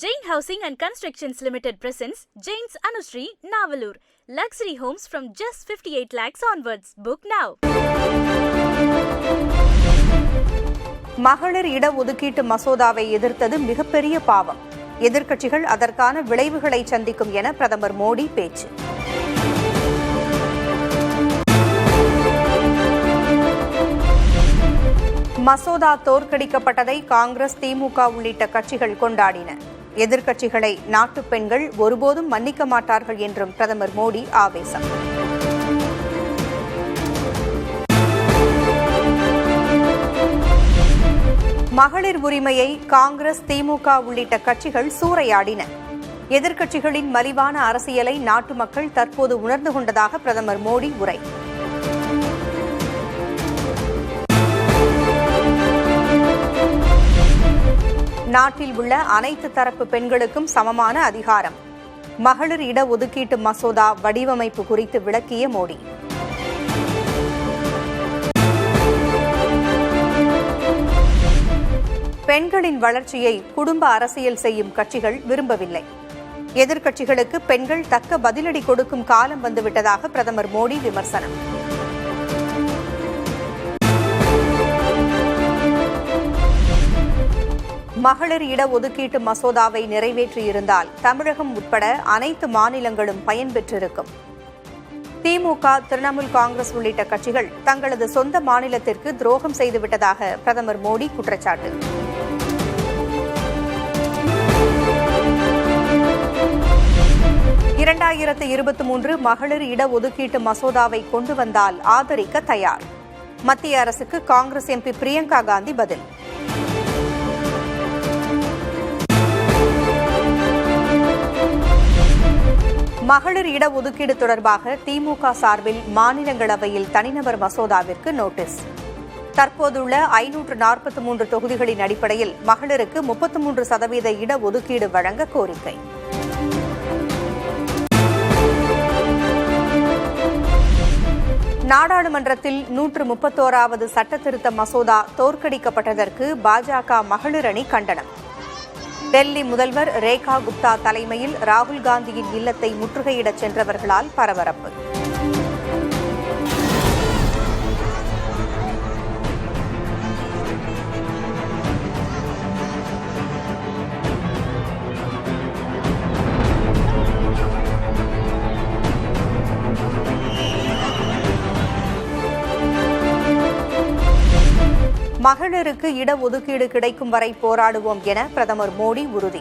Jain Housing and Constructions Limited presents Jain's Anushree, Navalur. Luxury homes from just 58 lakhs onwards. Book now. மகளிர் இட ஒதுக்கீட்டு மசோதாவை எதிர்த்தது மிகப்பெரிய பாவம். எதிர்க்கட்சிகள் அதற்கான விளைவுகளை சந்திக்கும் என பிரதமர் மோடி பேச்சு. மசோதா தோற்கடிக்கப்பட்டதை காங்கிரஸ், திமுக உள்ளிட்ட கட்சிகள் கொண்டாடின. எதிர்க்கட்சிகளை நாட்டு பெண்கள் ஒருபோதும் மன்னிக்க மாட்டார்கள் என்றும் பிரதமர் மோடி ஆவேசம். மகளிர் உரிமையை காங்கிரஸ், திமுக உள்ளிட்ட கட்சிகள் சூறையாடின. எதிர்க்கட்சிகளின் மலிவான அரசியலை நாட்டு மக்கள் தற்போது உணர்ந்து கொண்டதாக பிரதமர் மோடி உரை. நாட்டில் உள்ள அனைத்து தரப்பு பெண்களுக்கும் சமமான அதிகாரம். மகளிர் இட ஒதுக்கீட்டு மசோதா வடிவமைப்பு குறித்து விளக்கிய மோடி. பெண்களின் வளர்ச்சியை குடும்ப அரசியல் செய்யும் கட்சிகள் விரும்பவில்லை. எதிர்க்கட்சிகளுக்கு பெண்கள் தக்க பதிலடி கொடுக்கும் காலம் வந்துவிட்டதாக பிரதமர் மோடி விமர்சனம். மகளிர் இட ஒதுக்கீட்டு மசோதாவை நிறைவேற்றியிருந்தால் தமிழகம் உட்பட அனைத்து மாநிலங்களும் பயன்பெற்றிருக்கும். திமுக, திரிணாமுல் காங்கிரஸ் உள்ளிட்ட கட்சிகள் தங்களது சொந்த மாநிலத்திற்கு துரோகம் செய்துவிட்டதாக பிரதமர் மோடி குற்றச்சாட்டு. (2023) மகளிர் இட ஒதுக்கீட்டு மசோதாவை கொண்டு வந்தால் ஆதரிக்க தயார். மத்திய அரசுக்கு காங்கிரஸ் எம்பி பிரியங்கா காந்தி பதில். மகளிர் இட ஒதுக்கீடு தொடர்பாக திமுக சார்பில் மாநிலங்களவையில் தனிநபர் மசோதாவிற்கு நோட்டீஸ். தற்போதுள்ள 543 தொகுதிகளின் அடிப்படையில் மகளிருக்கு 33% இட ஒதுக்கீடு வழங்க கோரிக்கை. நாடாளுமன்றத்தில் 131வது சட்டத்திருத்த மசோதா தோற்கடிக்கப்பட்டதற்கு பாஜக மகளிர் அணி கண்டனம். டெல்லி முதல்வர் ரேகா குப்தா தலைமையில் ராகுல் காந்தியின் இல்லத்தை முற்றுகையிடச் சென்றவர்களால் பரபரப்பு. மகளிருக்கு இட ஒதுக்கீடு கிடைக்கும் வரை போராடுவோம் என பிரதமர் மோடி உறுதி.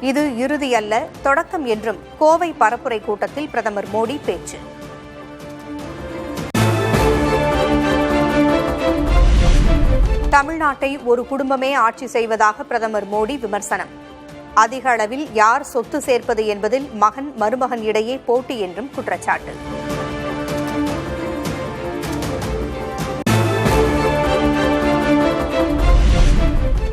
இது இறுதி அல்ல, தொடக்கம் என்றும் கோவை பரப்புரை கூட்டத்தில் பிரதமர் மோடி பேச்சு. தமிழ்நாட்டை ஒரு குடும்பமே ஆட்சி செய்வதாக பிரதமர் மோடி விமர்சனம். அதிக அளவில் யார் சொத்து சேர்ப்பது என்பதில் மகன், மருமகன் இடையே போட்டி என்றும் குற்றச்சாட்டு.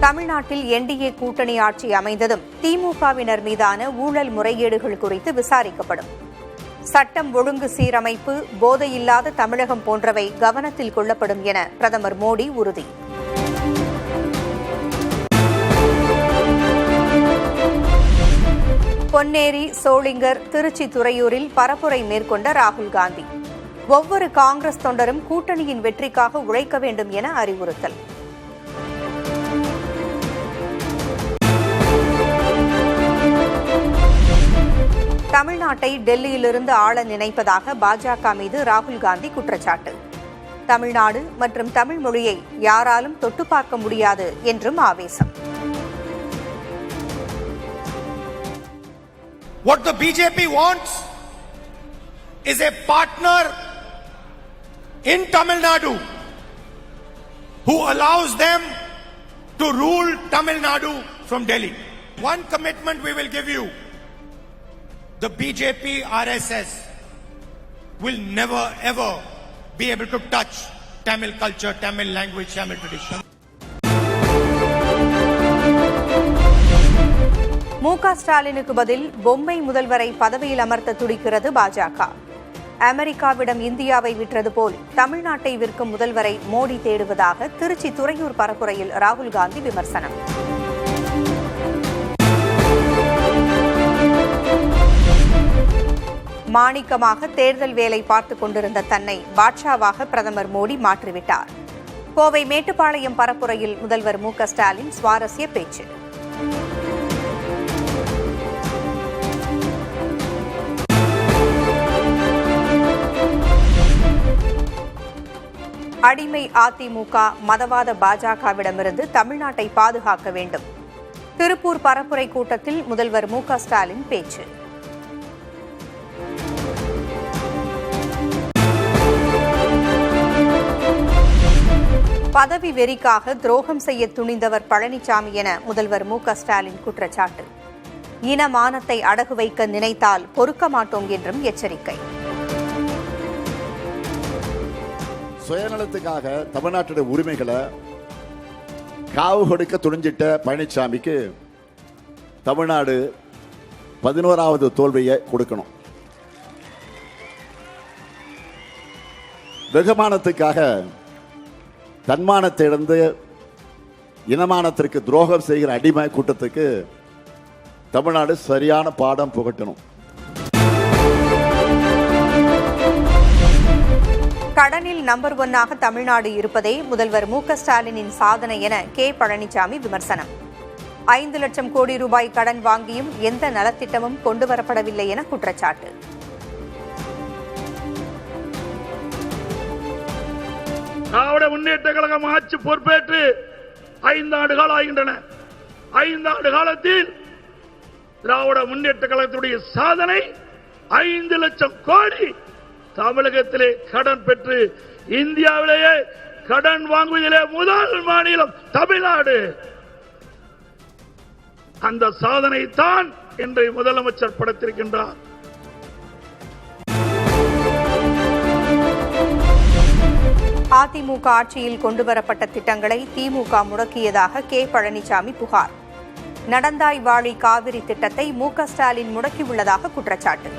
தமிழ்நாட்டில் என்டிஏ கூட்டணி ஆட்சி அமைந்ததும் திமுகவினர் மீதான ஊழல் முறைகேடுகள் குறித்து விசாரிக்கப்படும். சட்டம் ஒழுங்கு சீரமைப்பு, போதையில்லாத தமிழகம் போன்றவை கவனத்தில் கொள்ளப்படும் என பிரதமர் மோடி உறுதி. பொன்னேரி, சோளிங்கர், திருச்சி, துறையூரில் பரப்புரை மேற்கொண்ட ராகுல் காந்தி ஒவ்வொரு காங்கிரஸ் தொண்டரும் கூட்டணியின் வெற்றிக்காக உழைக்க வேண்டும் என அறிவுறுத்தல். தமிழ்நாட்டை டெல்லியிலிருந்து ஆள நினைப்பதாக பாஜக மீது ராகுல் காந்தி குற்றச்சாட்டு. தமிழ்நாடு மற்றும் தமிழ் மொழியை யாராலும் தொட்டு பார்க்க முடியாது என்றும் ஆவேசம். What the BJP wants is a partner in Tamil Nadu who allows them to rule Tamil Nadu from Delhi. One commitment we will give you. The BJP RSS will never ever be able to touch Tamil culture, Tamil language, Tamil tradition. மு.க. ஸ்டாலினுக்கு பதில் பொம்மை முதல்வரை பதவியில் அமர்த்த துடிக்கிறது பாஜக. அமெரிக்காவிடம் இந்தியாவை விற்றது போல் தமிழ்நாட்டை விற்கும் முதல்வரை மோடி தேடுவதாக திருச்சி துறையூர் பரப்புரையில் ராகுல் காந்தி விமர்சனம். மாணிக்கமாக தேர்தல் வேலை பார்த்துக் கொண்டிருந்த தன்னை பாட்ஷாவாக பிரதமர் மோடி மாற்றிவிட்டார். கோவை மேட்டுப்பாளையம் பரப்புரையில் முதல்வர் மு.க.ஸ்டாலின் சுவாரஸ்ய பேச்சு. அடிமை அதிமுக, மதவாத பாஜகவிடமிருந்து தமிழ்நாட்டை பாதுகாக்க வேண்டும். திருப்பூர் பரப்புரை கூட்டத்தில் முதல்வர் மு.க.ஸ்டாலின் பேச்சு. பதவி வெறிக்காக துரோகம் செய்ய துணிந்தவர் பழனிசாமி என முதல்வர் மு.க.ஸ்டாலின் குற்றச்சாட்டு. இனமானத்தை அடகு வைக்க நினைத்தால் பொறுக்க மாட்டோம் என்றும் எச்சரிக்கை. சுயநலத்துக்காக தமிழ்நாட்டுடைய உரிமைகளை காவு கொடுக்க துணிஞ்சிட்ட பழனிசாமிக்கு தமிழ்நாடு 11வது தோல்வியை கொடுக்கணும். வெகுமானத்துக்காக தன்மானத்தை இழந்து இனமானத்திற்கு துரோகம் செய்கிற அடிமை கூட்டத்துக்கு தமிழ்நாடு சரியான பாடம் புகட்டணும். கடனில் நம்பர் 1 தமிழ்நாடு இருப்பதே முதல்வர் மு.க.ஸ்டாலினின் சாதனை என கே. பழனிசாமி விமர்சனம். 5 லட்சம் கோடி ரூபாய் கடன் வாங்கியும் எந்த நலத்திட்டமும் கொண்டுவரப்படவில்லை என குற்றச்சாட்டு. திராவிட முன்னேற்ற கழகம் ஆட்சி பொறுப்பேற்று 5 ஆண்டுகள் ஆகின்றன. 5 ஆண்டு காலத்தில் திராவிட முன்னேற்ற கழகத்துடைய சாதனை 5 லட்சம் கோடி தமிழகத்திலே கடன் பெற்று இந்தியாவிலேயே கடன் வாங்குவதிலே முதல் மாநிலம் தமிழ்நாடு. அந்த சாதனை தான் இன்றைய முதலமைச்சர் படைத்திருக்கின்றார். அதிமுக ஆட்சியில் கொண்டுவரப்பட்ட திட்டங்களை திமுக முடக்கியதாக கே. பழனிசாமி புகார். நடந்தாய் வாழி காவிரி திட்டத்தை மு.க.ஸ்டாலின் முடக்கியுள்ளதாக குற்றச்சாட்டு.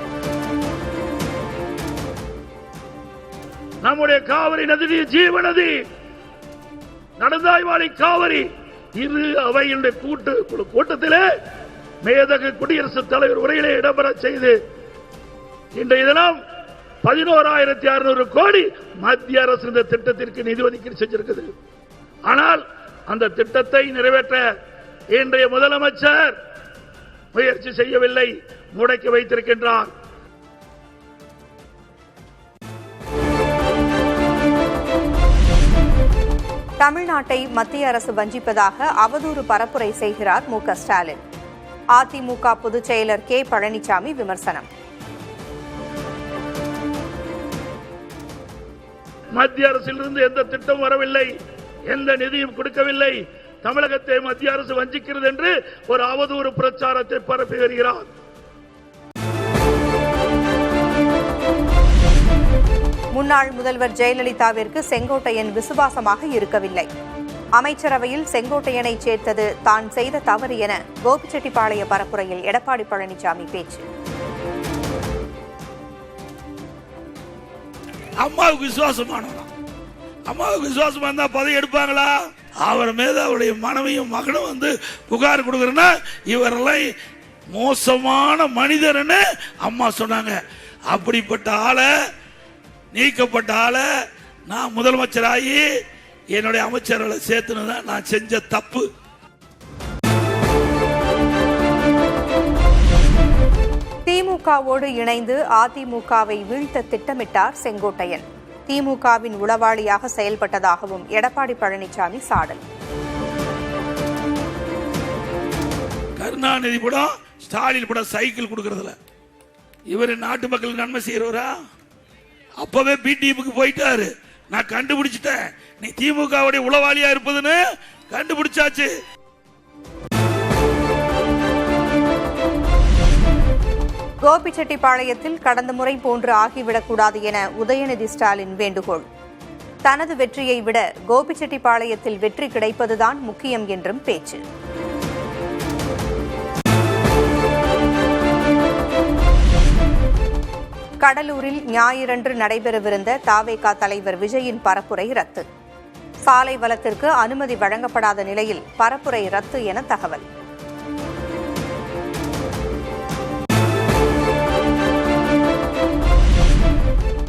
நம்முடைய காவிரி நதி ஜீவநதி, நடந்தாய் வாழி காவிரி இரு அவையினுடைய கூட்டத்திலே மேதகு குடியரசுத் தலைவர் உரையிலே இடம்பெற செய்து இன்றைய தினம் 11,600 கோடி மத்திய அரசு இந்த திட்டத்திற்கு நிதி ஒதுக்கீடு செஞ்சிருக்கிறது. ஆனால் அந்த திட்டத்தை நிறைவேற்ற இன்றைய முதலமைச்சர் முயற்சி செய்யவில்லை, முடக்கி வைத்திருக்கின்றார். தமிழ்நாட்டை மத்திய அரசு வஞ்சிப்பதாக அவதூறு பரப்புரை செய்கிறார் மு.க.ஸ்டாலின். அதிமுக பொதுச் செயலர் கே. பழனிசாமி விமர்சனம். மத்திய அரசிலிருந்து எந்த திட்டம் வரவில்லை, எந்த நிதியும் கொடுக்கவில்லை, தமிழகத்தை மத்திய அரசு வஞ்சிக்கிறது என்று ஒரு அவதூறு பிரச்சாரத்தை பரப்பி வருகிறார். முன்னாள் முதல்வர் ஜெயலலிதாவிற்கு செங்கோட்டையன் விசுவாசமாக இருக்கவில்லை. அமைச்சரவையில் செங்கோட்டையனை சேர்த்தது தான் செய்த தவறு என கோபிச்செட்டிப்பாளைய பரப்புரையில் எடப்பாடி பழனிசாமி பேச்சு. அம்மாவுக்கு விசுவாசமானவனா? அம்மாவுக்கு விசுவாசமா இருந்தா பதவி எடுப்பாங்களா? அவர் மீது அவருடைய மனைவியும் மகனும் வந்து புகார் கொடுக்கறனா இவரெல்லாம் மோசமான மனிதர்னு அம்மா சொன்னாங்க. அப்படிப்பட்ட ஆளை, நீக்கப்பட்ட ஆளை நான் முதலமைச்சராகி என்னுடைய அமைச்சர்களை சேர்த்துனதான் நான் செஞ்ச தப்பு. திமுகவோடு இணைந்து அதிமுகவை வீழ்த்த திட்டமிட்டார் செங்கோட்டையன். திமுகவின் உளவாளியாக செயல்பட்டதாகவும் எடப்பாடி பழனிசாமி சாடல். கருணாநிதி படம், ஸ்டாலின் படம் சைக்கிள் கொடுக்கறதுல இவர் நாட்டு மக்களுக்கு நன்மை செய்யறவரா? அப்பவே பிடிஎம்க்கு போயிட்டாரு. நான் கண்டுபிடிச்சிட்டேன், நீ திமுகவுடைய உளவாளியா இருப்பதுன்னு கண்டுபிடிச்சாச்சு. கோபிச்செட்டிப்பாளையத்தில் கடந்த முறை போன்று ஆகிவிடக்கூடாது என உதயநிதி ஸ்டாலின் வேண்டுகோள். தனது வெற்றியை விட கோபிச்செட்டிப்பாளையத்தில் வெற்றி கிடைப்பதுதான் முக்கியம் என்றும் பேச்சு. கடலூரில் ஞாயிறன்று நடைபெறவிருந்த தவேகா தலைவர் விஜயின் பரப்புரை ரத்து. சாலை வளத்திற்கு அனுமதி வழங்கப்படாத நிலையில் பரப்புரை ரத்து என தகவல்.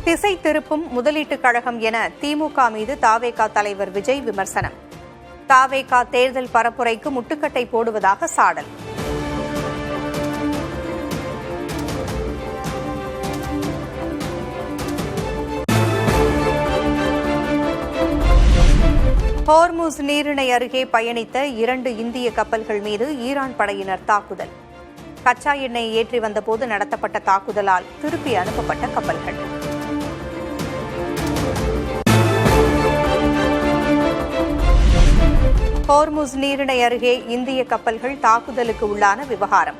திசை திருப்பும் முதலீட்டுக் கழகம் என திமுக மீது தாவேகா தலைவர் விஜய் விமர்சனம். தாவேகா தேர்தல் பரப்புரைக்கு முட்டுக்கட்டை போடுவதாக சாடல். ஹோர்முஸ் நீரிணை அருகே பயணித்த 2 இந்திய கப்பல்கள் மீது ஈரான் படையினர் தாக்குதல். கச்சா எண்ணெய் ஏற்றி வந்தபோது நடத்தப்பட்ட தாக்குதலால் திருப்பி அனுப்பப்பட்ட கப்பல்கள். ஹோர்முஸ் நீரிணை அருகே இந்திய கப்பல்கள் தாக்குதலுக்கு உள்ளான விவகாரம்.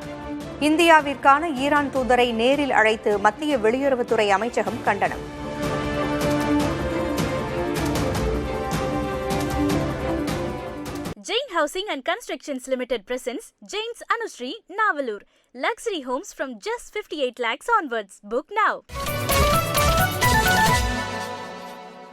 இந்தியாவிற்கான ஈரான் தூதரை நேரில் அழைத்து மத்திய வெளியுறவுத்துறை அமைச்சகம் கண்டனம். Jain Housing and Constructions Limited presents Jain's Anushree Navalur. Luxury homes from just 58 lakhs onwards. Book now.